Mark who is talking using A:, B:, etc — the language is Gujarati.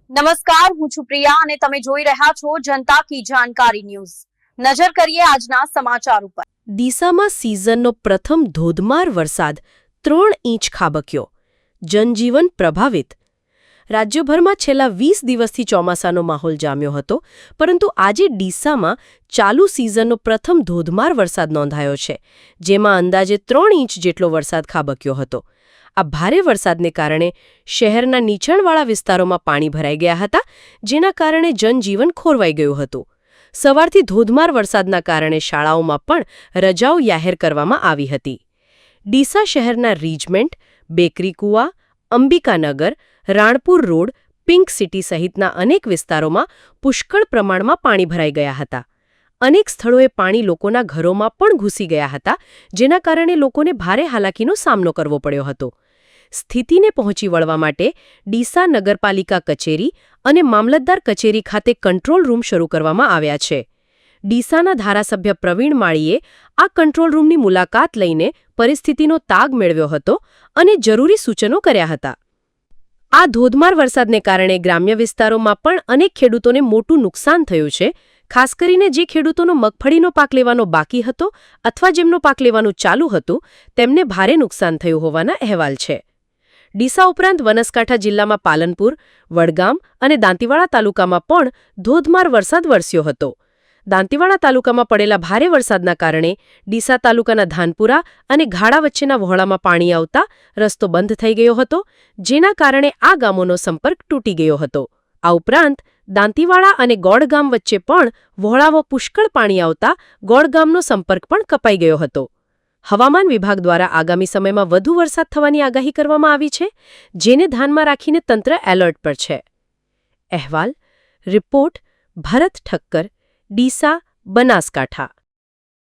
A: નમસ્કાર, હું છું પ્રિયા અને તમે જોઈ રહ્યા છો જનતા કી જાણકારી ન્યૂઝ। નજર કરીએ આજના સમાચાર ઉપર।
B: ડીસામાં સિઝનનો પ્રથમ ધોધમાર વરસાદ 3 ઇંચ ખાબક્યો, જનજીવન પ્રભાવિત। રાજ્યભરમાં છેલ્લા 20 દિવસથી ચોમાસાનો માહોલ જામ્યો હતો, પરંતુ આજે ડીસામાં ચાલુ સિઝનનો પ્રથમ ધોધમાર વરસાદ નોંધાયો છે, જેમાં અંદાજે 3 ઇંચ જેટલો વરસાદ ખાબક્યો હતો। આ ભારે વરસાદને કારણે શહેરના નીચાણવાળા વિસ્તારોમાં પાણી ભરાઈ ગયા હતા, જેના કારણે જનજીવન ખોરવાઈ ગયું હતું। સવારથી ધોધમાર વરસાદના કારણે શાળાઓમાં પણ રજાઓ જાહેર કરવામાં આવી હતી। ડીસા શહેરના રીજમેન્ટ, બેકરી કુવા, Ambikanagar, Ranpur road, pink city સહિતના અનેક વિસ્તારોમાં પુષ્કળ પ્રમાણમાં પાણી ભરાઈ ગયા હતા। અનેક સ્થળોએ પાણી લોકોના ઘરોમાં પણ ઘૂસી ગયા હતા, જેના કારણે લોકોને ભારે હાલાકીનો સામનો કરવો પડ્યો હતો। સ્થિતિને પહોંચી વળવા માટે ડીસા નગરપાલિકા કચેરી અને મામલતદાર કચેરી ખાતે કંટ્રોલ રૂમ શરૂ કરવામાં આવ્યા છે। ડીસાના ધારાસભ્ય પ્રવીણ માળીએ આ કંટ્રોલ રૂમની મુલાકાત લઈને પરિસ્થિતિનો તાગ મેળવ્યો હતો અને જરૂરી સૂચનો કર્યા હતા। આ ધોધમાર વરસાદને કારણે ગ્રામ્ય વિસ્તારોમાં પણ અનેક ખેડૂતોને મોટું નુકસાન થયું છે, ખાસ કરીને જે ખેડૂતોનો મગફળીનો પાક લેવાનો બાકી હતો અથવા જેમનો પાક લેવાનું ચાલુ હતું, તેમને ભારે નુકસાન થયું હોવાના અહેવાલ છે। ડીસા ઉપરાંત બનાસકાંઠા જિલ્લામાં પાલનપુર, વડગામ અને દાંતીવાડા તાલુકામાં પણ ધોધમાર વરસાદ વરસ્યો હતો। દાંતીવાડા તાલુકામાં પડેલા ભારે વરસાદના કારણે ડીસા તાલુકાના ધાનપુરા અને ઘાડા વચ્ચેના વહોળામાં પાણી આવતા રસ્તો બંધ થઈ ગયો હતો, જેના કારણે આ ગામોનો સંપર્ક તૂટી ગયો હતો। આ ઉપરાંત દાંતીવાડા અને ગોળ ગામ વચ્ચે પણ વહોળામાં પુષ્કળ પાણી આવતા ગોળ ગામનો સંપર્ક પણ કપાઈ ગયો હતો। હવામાન વિભાગ દ્વારા આગામી સમયમાં વધુ વરસાદ થવાની આગાહી કરવામાં આવી છે, જેને ધ્યાનમાં રાખીને તંત્ર એલર્ટ પર છે। અહેવાલ રિપોર્ટ ભરત ઠક્કર, ડીસા, બનાસકાંઠા।